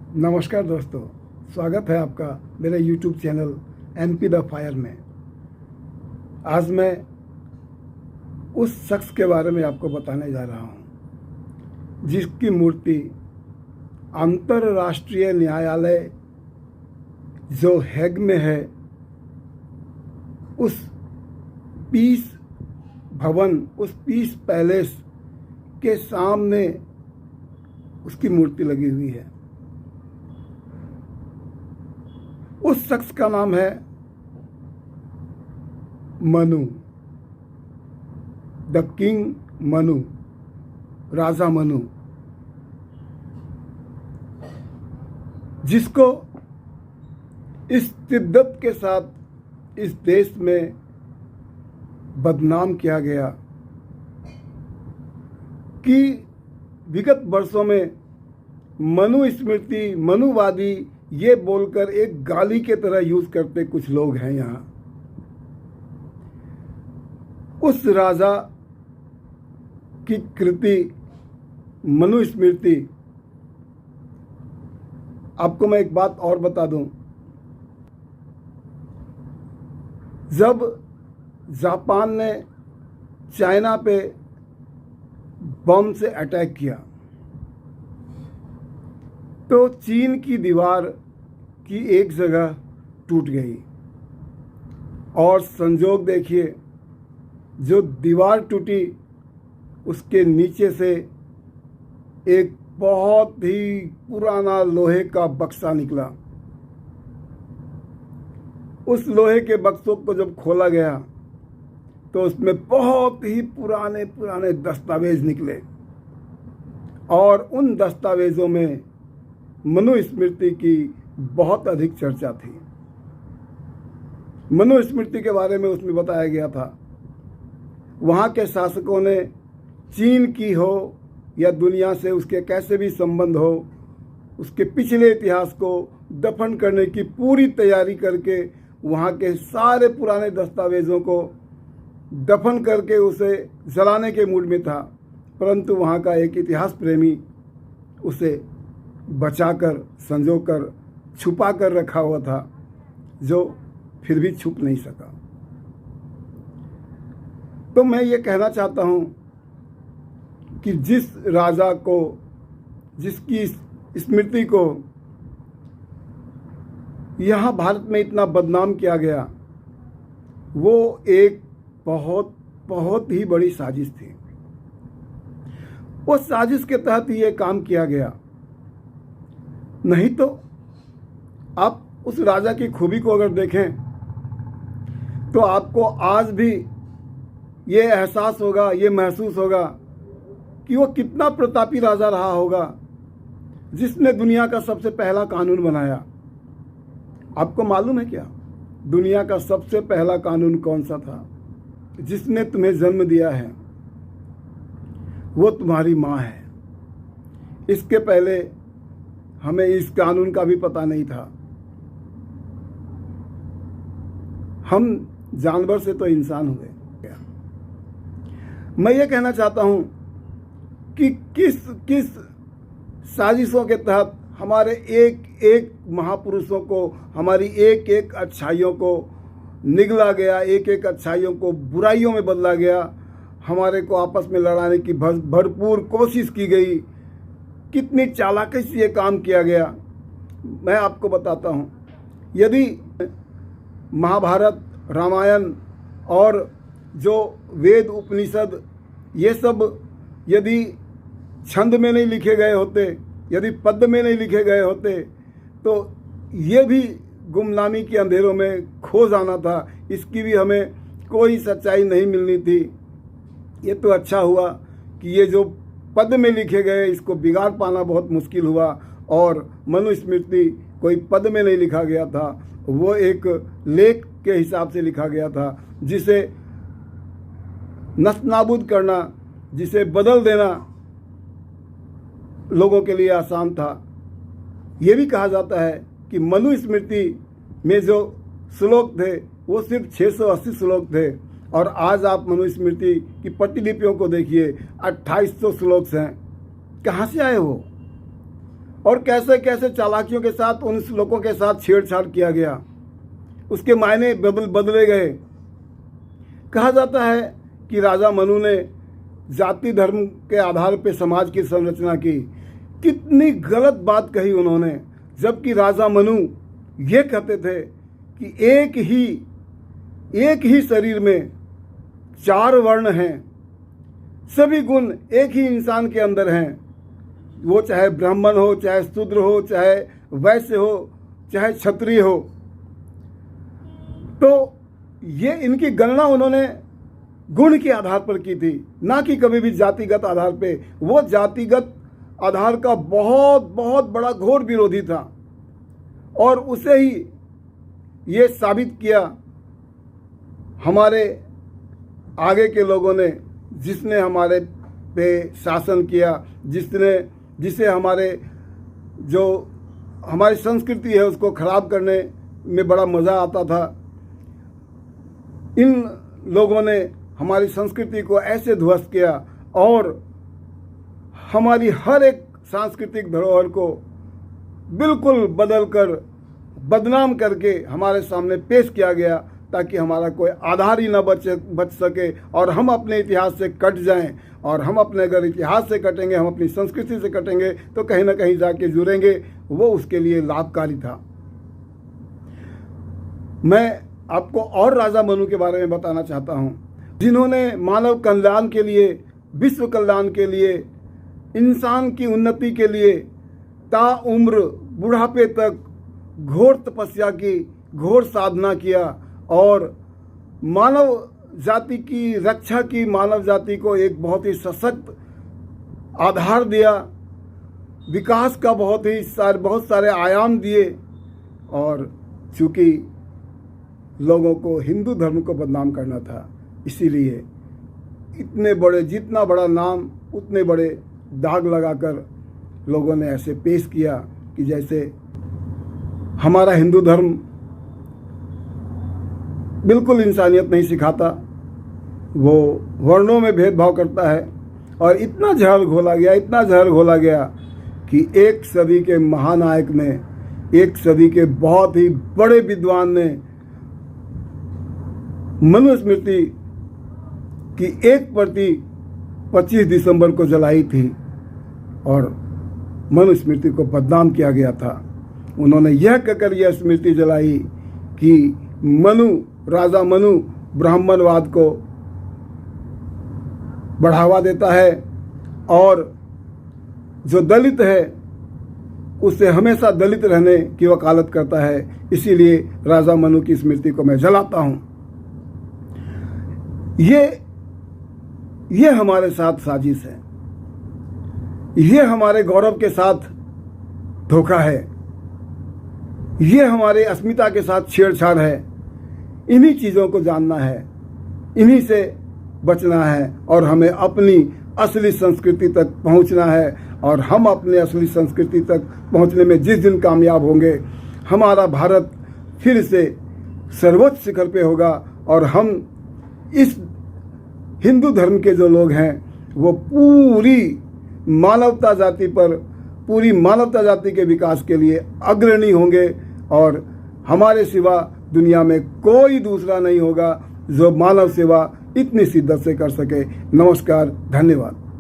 नमस्कार दोस्तों, स्वागत है आपका मेरे YouTube channel MP the fire में। आज मैं उस शख्स के बारे में आपको बताने जा रहा हूँ जिसकी मूर्ति अंतर्राष्ट्रीय न्यायालय जो हैग में है, उस पीस भवन, उस पीस पैलेस के सामने उसकी मूर्ति लगी हुई है। उस शख्स का नाम है मनु, द किंग मनु, राजा मनु, जिसको इस शिद्दत के साथ इस देश में बदनाम किया गया कि विगत वर्षों में मनु स्मृति, मनुवादी ये बोलकर एक गाली के तरह यूज करते कुछ लोग हैं यहाँ। उस राजा की कृति मनु स्मृति, आपको मैं एक बात और बता दूं, जब जापान ने चाइना पे बम से अटैक किया तो चीन की दीवार की एक जगह टूट गई और संजोग देखिए, जो दीवार टूटी उसके नीचे से एक बहुत ही पुराना लोहे का बक्सा निकला। उस लोहे के बक्सों को जब खोला गया तो उसमें बहुत ही पुराने पुराने दस्तावेज निकले और उन दस्तावेजों में मनु स्मृति की बहुत अधिक चर्चा थी। मनु स्मृति के बारे में उसमें बताया गया था, वहाँ के शासकों ने चीन की हो या दुनिया से उसके कैसे भी संबंध हो, उसके पिछले इतिहास को दफन करने की पूरी तैयारी करके वहाँ के सारे पुराने दस्तावेजों को दफन करके उसे जलाने के मूड में था। परंतु वहाँ का एक इतिहास प्रेमी उसे बचाकर, संजोकर, छुपा कर रखा हुआ था, जो फिर भी छुप नहीं सका। तो मैं ये कहना चाहता हूँ कि जिस राजा को, जिसकी स्मृति को यहाँ भारत में इतना बदनाम किया गया, वो एक बहुत बहुत ही बड़ी साजिश थी। उस साजिश के तहत ये काम किया गया। नहीं तो आप उस राजा की खूबी को अगर देखें तो आपको आज भी ये एहसास होगा, ये महसूस होगा कि वो कितना प्रतापी राजा रहा होगा जिसने दुनिया का सबसे पहला कानून बनाया। आपको मालूम है क्या, दुनिया का सबसे पहला कानून कौन सा था? जिसने तुम्हें जन्म दिया है वो तुम्हारी माँ है। इसके पहले हमें इस कानून का भी पता नहीं था। हम जानवर से तो इंसान हुए। मैं ये कहना चाहता हूं कि किस किस साजिशों के तहत हमारे एक एक महापुरुषों को, हमारी एक एक अच्छाइयों को निगला गया, एक एक अच्छाइयों को बुराइयों में बदला गया, हमारे को आपस में लड़ाने की भरपूर कोशिश की गई, कितनी चालाकी से ये काम किया गया। मैं आपको बताता हूँ, यदि महाभारत, रामायण और जो वेद, उपनिषद, ये सब यदि छंद में नहीं लिखे गए होते, यदि पद्य में नहीं लिखे गए होते, तो ये भी गुमनामी के अंधेरों में खो जाना था। इसकी भी हमें कोई सच्चाई नहीं मिलनी थी। ये तो अच्छा हुआ कि ये जो पद में लिखे गए, इसको बिगाड़ पाना बहुत मुश्किल हुआ और मनु स्मृति कोई पद में नहीं लिखा गया था, वो एक लेख के हिसाब से लिखा गया था, जिसे नस्तानाबूद करना, जिसे बदल देना लोगों के लिए आसान था। ये भी कहा जाता है कि मनु स्मृति में जो श्लोक थे वो सिर्फ 680 श्लोक थे और आज आप मनुस्मृति की प्रतिलिपियों को देखिए, 2800 श्लोक हैं। कहाँ से आए वो? और कैसे कैसे चालाकियों के साथ उन लोगों के साथ छेड़छाड़ किया गया, उसके मायने बदले गए। कहा जाता है कि राजा मनु ने जाति धर्म के आधार पर समाज की संरचना की। कितनी गलत बात कही उन्होंने, जबकि राजा मनु ये कहते थे कि एक ही शरीर में 4 वर्ण हैं, सभी गुण एक ही इंसान के अंदर हैं, वो चाहे ब्राह्मण हो, चाहे शूद्र हो, चाहे वैश्य हो, चाहे क्षत्रिय हो। तो ये इनकी गणना उन्होंने गुण के आधार पर की थी, ना कि कभी भी जातिगत आधार पे। वो जातिगत आधार का बहुत बहुत बड़ा घोर विरोधी था और उसे ही ये साबित किया हमारे आगे के लोगों ने, जिसने हमारे पे शासन किया, जिसे हमारी संस्कृति है उसको खराब करने में बड़ा मज़ा आता था। इन लोगों ने हमारी संस्कृति को ऐसे ध्वस्त किया और हमारी हर एक सांस्कृतिक धरोहर को बिल्कुल बदलकर बदनाम करके हमारे सामने पेश किया गया, ताकि हमारा कोई आधार ही न बच सके और हम अपने इतिहास से कट जाएं। और हम अपने अगर इतिहास से कटेंगे, हम अपनी संस्कृति से कटेंगे, तो कहीं ना कहीं जाके जुड़ेंगे, वो उसके लिए लाभकारी था। मैं आपको और राजा मनु के बारे में बताना चाहता हूँ, जिन्होंने मानव कल्याण के लिए, विश्व कल्याण के लिए, इंसान की उन्नति के लिए ताउम्र बुढ़ापे तक घोर तपस्या की, घोर साधना किया और मानव जाति की रक्षा की, मानव जाति को एक बहुत ही सशक्त आधार दिया, विकास का बहुत सारे आयाम दिए। और चूँकि लोगों को हिंदू धर्म को बदनाम करना था, इसीलिए जितना बड़ा नाम उतने बड़े दाग लगाकर लोगों ने ऐसे पेश किया कि जैसे हमारा हिंदू धर्म बिल्कुल इंसानियत नहीं सिखाता, वो वर्णों में भेदभाव करता है। और इतना जहर घोला गया कि एक सदी के महानायक ने, एक सदी के बहुत ही बड़े विद्वान ने मनुस्मृति की 1 प्रति 25 दिसंबर को जलाई थी और मनुस्मृति को बदनाम किया गया था। उन्होंने यह कहकर यह स्मृति जलाई कि राजा मनु ब्राह्मणवाद को बढ़ावा देता है और जो दलित है उससे हमेशा दलित रहने की वकालत करता है। इसीलिए राजा मनु की स्मृति को मैं जलाता हूँ। ये हमारे साथ साजिश है, ये हमारे गौरव के साथ धोखा है, ये हमारे अस्मिता के साथ छेड़छाड़ है। इन्हीं चीज़ों को जानना है, इन्हीं से बचना है और हमें अपनी असली संस्कृति तक पहुंचना है। और हम अपने असली संस्कृति तक पहुंचने में जिस दिन कामयाब होंगे, हमारा भारत फिर से सर्वोच्च शिखर पे होगा और हम इस हिंदू धर्म के जो लोग हैं वो पूरी मानवता जाति के विकास के लिए अग्रणी होंगे और हमारे सिवा दुनिया में कोई दूसरा नहीं होगा जो मानव सेवा इतनी शिद्दत से कर सके। नमस्कार, धन्यवाद।